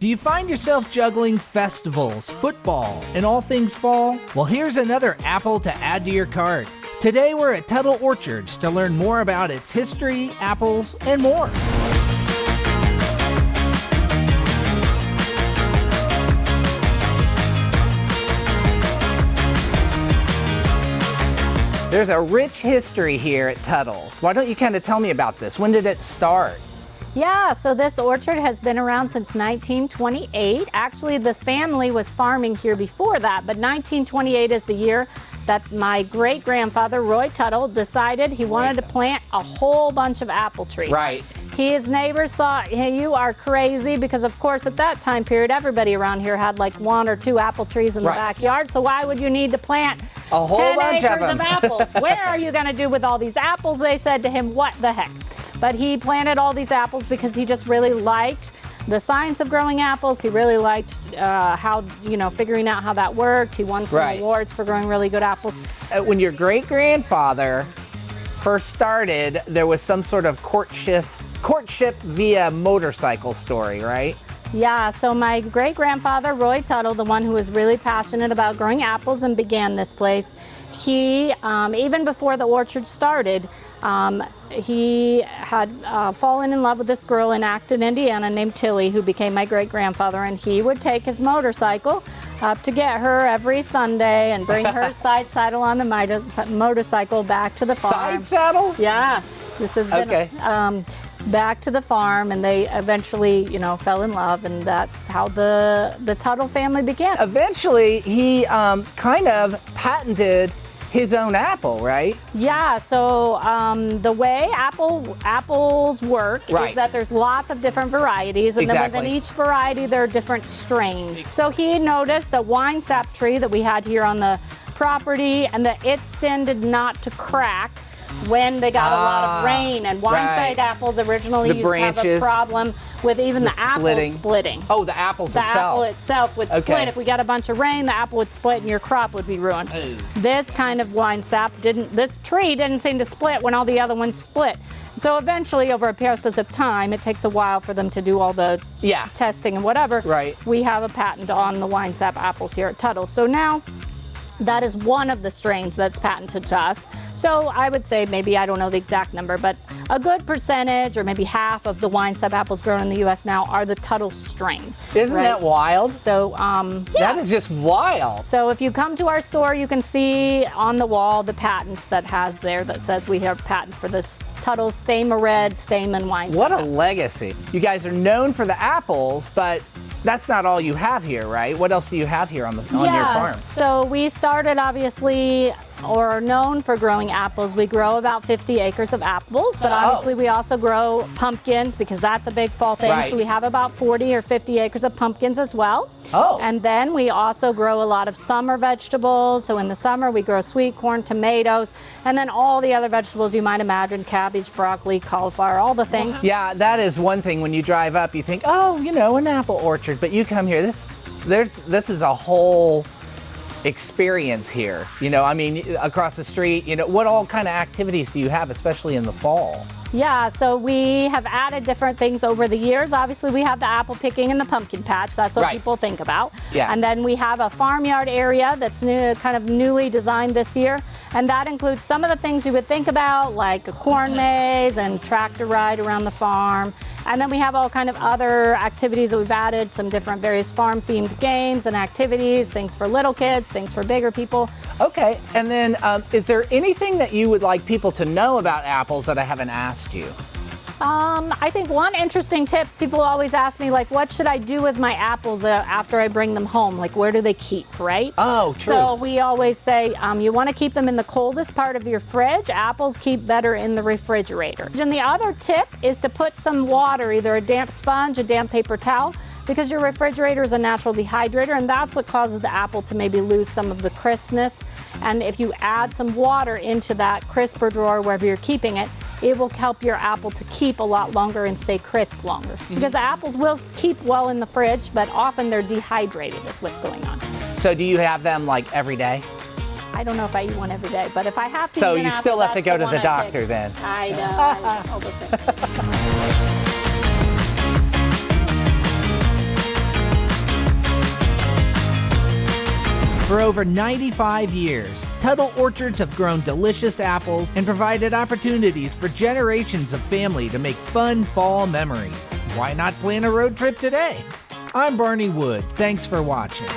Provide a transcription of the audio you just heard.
Do you find yourself juggling festivals, football, and all things fall? Well, here's another apple to add to your cart. Today we're at Tuttle Orchards to learn more about its history, apples, and more. There's a rich history here at Tuttle's. Why don't you kind of tell me about this? When did it start? Yeah, so this orchard has been around since 1928. Actually, this family was farming here before that, but 1928 is the year that my great-grandfather, Roy Tuttle, decided he wanted to plant a whole bunch of apple trees. Right. His neighbors thought, hey, you are crazy, because of course at that time period, everybody around here had like 1 or 2 apple trees in the backyard, so why would you need to plant a whole 10 bunch acres of apples? Where are you gonna do with all these apples? They said to him, what the heck? But he planted all these apples because he just really liked the science of growing apples. He really liked how, figuring out how that worked. He won some awards for growing really good apples. When your great-grandfather first started, there was some sort of courtship via motorcycle story, right? Yeah, so my great-grandfather, Roy Tuttle, the one who was really passionate about growing apples and began this place, he, even before the orchard started, he had fallen in love with this girl in Acton, Indiana named Tilly, who became my great-grandfather, and he would take his motorcycle up to get her every Sunday and bring her side saddle on the motorcycle back to the farm. Side saddle? Yeah, this has been back to the farm, and they eventually, fell in love, and that's how the Tuttle family began. Eventually, he kind of patented his own apple, right? Yeah, so the way apples work is that there's lots of different varieties, and then within each variety there are different strains. So he noticed a wine sap tree that we had here on the property, and that it tended not to crack when they got a lot of rain, and wine-side apples originally used to have a problem with even the apples splitting. Oh, the apples itself. The apple itself would split. If we got a bunch of rain, the apple would split and your crop would be ruined. This kind of wine sap this tree didn't seem to split when all the other ones split. So eventually, over a process of time, it takes a while for them to do all the testing and whatever. We have a patent on the wine sap apples here at Tuttle. So now, that is one of the strains that's patented to us. So I would say maybe, I don't know the exact number, but a good percentage, or maybe half of the wine sap apples grown in the U.S. now are the Tuttle strain. Isn't that wild? So, that is just wild. So if you come to our store, you can see on the wall the patent that has there that says we have patent for this Tuttle Stamen Red Stamen wine sap. What a legacy. You guys are known for the apples, but that's not all you have here, right? What else do you have here on your farm? So we started obviously, or are known for growing apples. We grow about 50 acres of apples, but obviously we also grow pumpkins, because that's a big fall thing. So we have about 40 or 50 acres of pumpkins as well. And then we also grow a lot of summer vegetables. So in the summer we grow sweet corn, tomatoes, and then all the other vegetables you might imagine: cabbage, broccoli, cauliflower, all the things. Yeah, that is one thing. When you drive up, you think, oh, an apple orchard. But you come here, this is a whole experience here. Across the street, what all kind of activities do you have, especially in the fall? Yeah, so we have added different things over the years. Obviously, we have the apple picking and the pumpkin patch. That's what people think about. And then we have a farmyard area that's kind of newly designed this year. And that includes some of the things you would think about, like a corn maze and tractor ride around the farm. And then we have all kind of other activities that we've added, some different various farm-themed games and activities, things for little kids, things for bigger people. Okay, and then is there anything that you would like people to know about apples that I haven't asked you? I think one interesting tip, people always ask me, like, what should I do with my apples after I bring them home? Like, where do they keep, right? Oh, true. So we always say you want to keep them in the coldest part of your fridge. Apples keep better in the refrigerator. And the other tip is to put some water, either a damp sponge, a damp paper towel, because your refrigerator is a natural dehydrator, and that's what causes the apple to maybe lose some of the crispness. And if you add some water into that crisper drawer, wherever you're keeping it, it will help your apple to keep a lot longer and stay crisp longer. Because the apples will keep well in the fridge, but often they're dehydrated is what's going on. So do you have them like every day? I don't know if I eat one every day, but if I have to so eat an you apple, still have to go that's to the the doctor pick. then. I know. All the things. For over 95 years, Tuttle Orchards have grown delicious apples and provided opportunities for generations of family to make fun fall memories. Why not plan a road trip today? I'm Barney Wood. Thanks for watching.